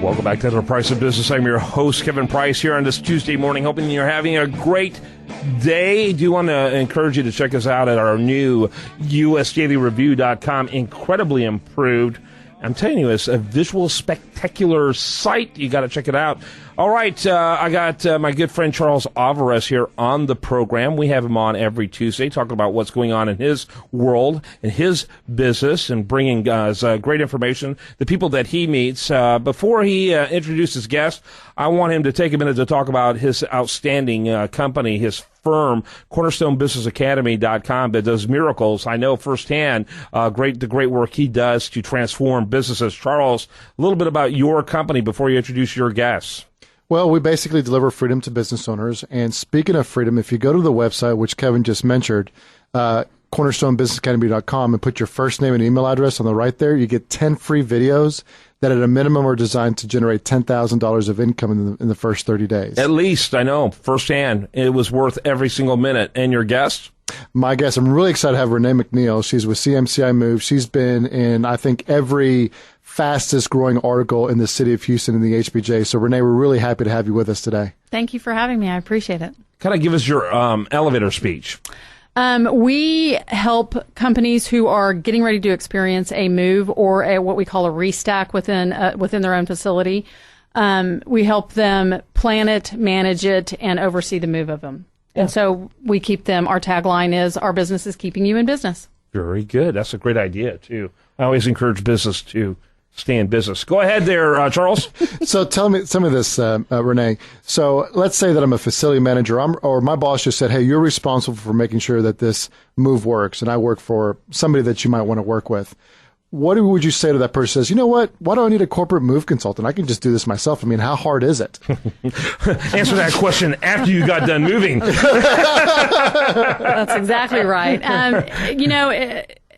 Welcome back to the Price of Business. I'm your host, Kevin Price, here on this Tuesday morning, hoping you're having a great day. I do want to encourage you to check us out at our new usdailyreview.com, incredibly improved. I'm telling you, it's a visual spectacular site. You got to check it out. All right, I got my good friend Charles Alvarez here on the program. We have him on every Tuesday talking about what's going on in his world, in his business, and bringing us great information, the people that he meets. Before he introduces guests, I want him to take a minute to talk about his outstanding company, his firm, CornerstoneBusinessAcademy.com, that does miracles. I know firsthand the great work he does to transform businesses. Charles, a little bit about your company before you introduce your guests. Well, we basically deliver freedom to business owners. And speaking of freedom, if you go to the website, which Kevin just mentioned, CornerstoneBusinessAcademy.com, and put your first name and email address on the right there, you get 10 free videos that at a minimum are designed to generate $10,000 of income in the first 30 days. At least, I know, firsthand, it was worth every single minute. And your guest? My guest, I'm really excited to have Renee McNeil. She's with CMCI Move. She's been in, I think, every fastest growing article in the city of Houston in the HBJ. So, Renee, we're really happy to have you with us today. Thank you for having me. I appreciate it. Kind of give us your elevator speech. We help companies who are getting ready to experience a move or what we call a restack within their own facility. We help them plan it, manage it, and oversee the move of them. Yeah. And so we keep them. Our tagline is, "Our business is keeping you in business." Very good. That's a great idea, too. I always encourage business to stay in business. Go ahead there, Charles. So tell me this, Renee. So let's say that I'm a facility manager, or my boss just said, hey, you're responsible for making sure that this move works, and I work for somebody that you might want to work with. What would you say to that person who says, you know what, why do I need a corporate move consultant? I can just do this myself. I mean, how hard is it? Answer that question after you got done moving. That's exactly right.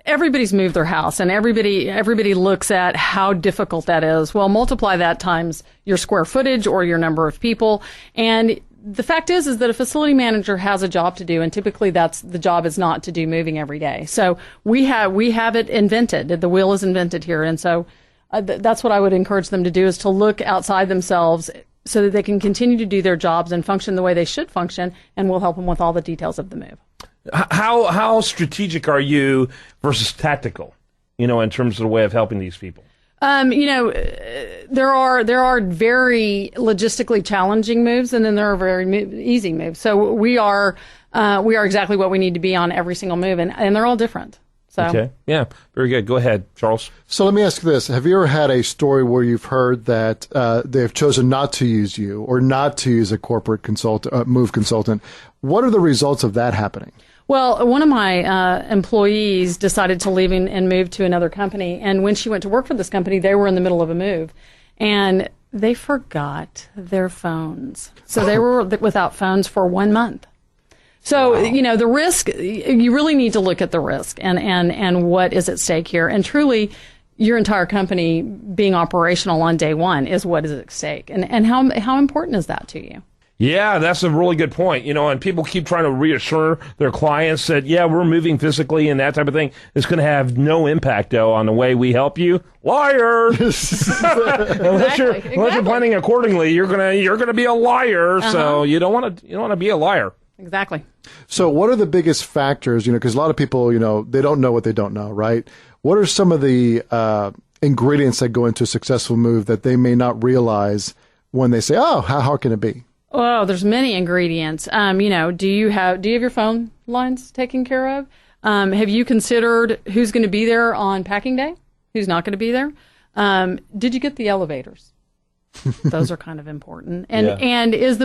Everybody's moved their house, and everybody looks at how difficult that is. Well, multiply that times your square footage or your number of people. And the fact is that a facility manager has a job to do, and typically the job is not to do moving every day. So we have it invented. The wheel is invented here. And so that's what I would encourage them to do, is to look outside themselves so that they can continue to do their jobs and function the way they should function, and we'll help them with all the details of the move. How strategic are you versus tactical, in terms of the way of helping these people? There are very logistically challenging moves, and then there are very easy moves. So we are exactly what we need to be on every single move, and they're all different. So. Okay. Yeah. Very good. Go ahead, Charles. So let me ask you this. Have you ever had a story where you've heard that they've chosen not to use you or not to use a corporate move consultant? What are the results of that happening? Well, one of my employees decided to leave and move to another company. And when she went to work for this company, they were in the middle of a move. And they forgot their phones. So they were without phones for 1 month. So, wow. The risk, you really need to look at the risk and what is at stake here. And truly, your entire company being operational on day one is what is at stake. And how important is that to you? Yeah, that's a really good point. And people keep trying to reassure their clients that, yeah, we're moving physically and that type of thing. It's going to have no impact, though, on the way we help you. Liars! Unless you're planning accordingly, you're gonna be a liar. Uh-huh. So you don't want to be a liar. Exactly. So what are the biggest factors? Because a lot of people, they don't know what they don't know, right? What are some of the ingredients that go into a successful move that they may not realize when they say, "Oh, how can it be?" Oh, there's many ingredients. Do you have your phone lines taken care of? Have you considered who's going to be there on packing day? Who's not going to be there? Did you get the elevators? Those are kind of important. And is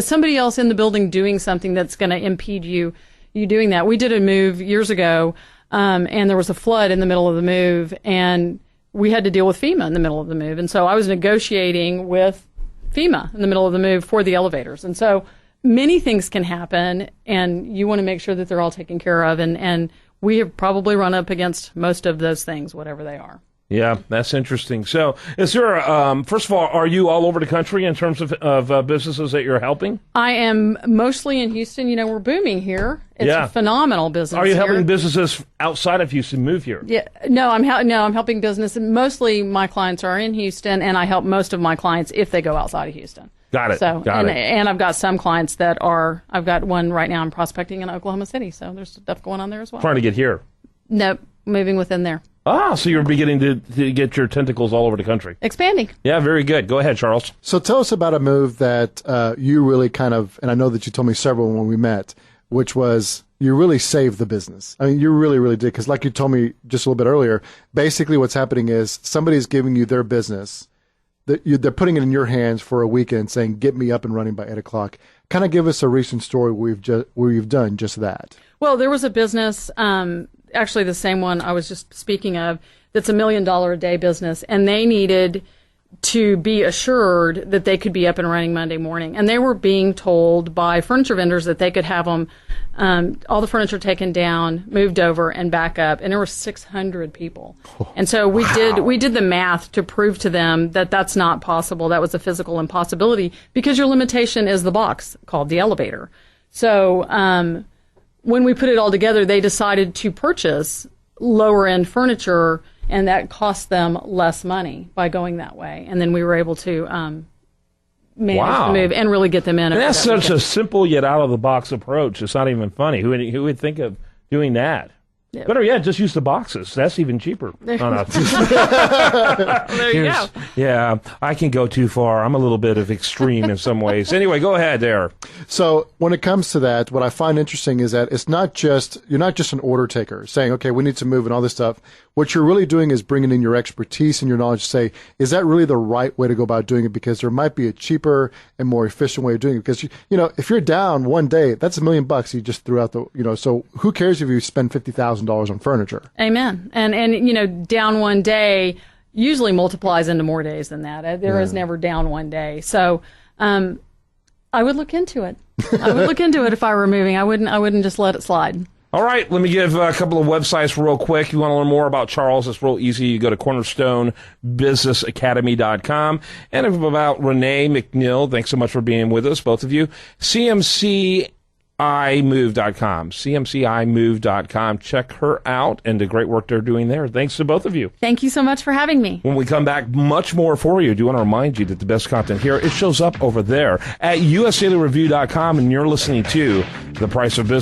somebody else in the building doing something that's going to impede you doing that? We did a move years ago, and there was a flood in the middle of the move, and we had to deal with FEMA in the middle of the move. And so I was negotiating with FEMA in the middle of the move for the elevators. And so many things can happen, and you want to make sure that they're all taken care of. And we have probably run up against most of those things, whatever they are. Yeah, that's interesting. So, is there, first of all, are you all over the country in terms of businesses that you're helping? I am mostly in Houston. You know, we're booming here. It's a phenomenal business. Are you here. helping businesses outside of Houston move here? Yeah, no, I'm helping business. Mostly my clients are in Houston, and I help most of my clients if they go outside of Houston. Got it. So, Got it. And I've got some clients I've got one right now I'm prospecting in Oklahoma City. So there's stuff going on there as well. Trying to get here. Nope, moving within there. Ah, so you're beginning to get your tentacles all over the country. Expanding. Yeah, very good. Go ahead, Charles. So tell us about a move that you really kind of, and I know that you told me several when we met, which was you really saved the business. I mean, you really, really did. Because like you told me just a little bit earlier, basically what's happening is somebody's giving you their business. They're putting it in your hands for a weekend saying, get me up and running by 8 o'clock. Kind of give us a recent story where you've done just that. Well, there was a business, actually the same one I was just speaking of, that's $1 million a day business, and they needed to be assured that they could be up and running Monday morning. And they were being told by furniture vendors that they could have them, all the furniture taken down, moved over, and back up. And there were 600 people. And so we did the math to prove to them that that's not possible. That was a physical impossibility because your limitation is the box called the elevator. So when we put it all together, they decided to purchase lower end furniture, and that cost them less money by going that way. And then we were able to manage the move and really get them in. And that's such a simple yet out of the box approach. It's not even funny. Who would think of doing that? Yeah. Better yet, just use the boxes. That's even cheaper. There you go. Yeah, I can go too far. I'm a little bit of extreme in some ways. Anyway, go ahead there. So when it comes to that, what I find interesting is that you're not just an order taker saying, okay, we need to move and all this stuff. What you're really doing is bringing in your expertise and your knowledge to say, is that really the right way to go about doing it? Because there might be a cheaper and more efficient way of doing it. Because, if you're down one day, that's $1 million you just threw out so who cares if you spend $50,000 on furniture? Amen. And down one day usually multiplies into more days than that. There is never down one day. So I would look into it. I would look into it if I were moving. I wouldn't just let it slide. All right, let me give a couple of websites real quick. If you want to learn more about Charles, it's real easy. You go to cornerstonebusinessacademy.com. And about Renee McNeil, thanks so much for being with us, both of you. CMCIMove.com. CMCIMove.com. Check her out and the great work they're doing there. Thanks to both of you. Thank you so much for having me. When we come back, much more for you. I do want to remind you that the best content here, it shows up over there at USDailyReview.com, and you're listening to The Price of Business.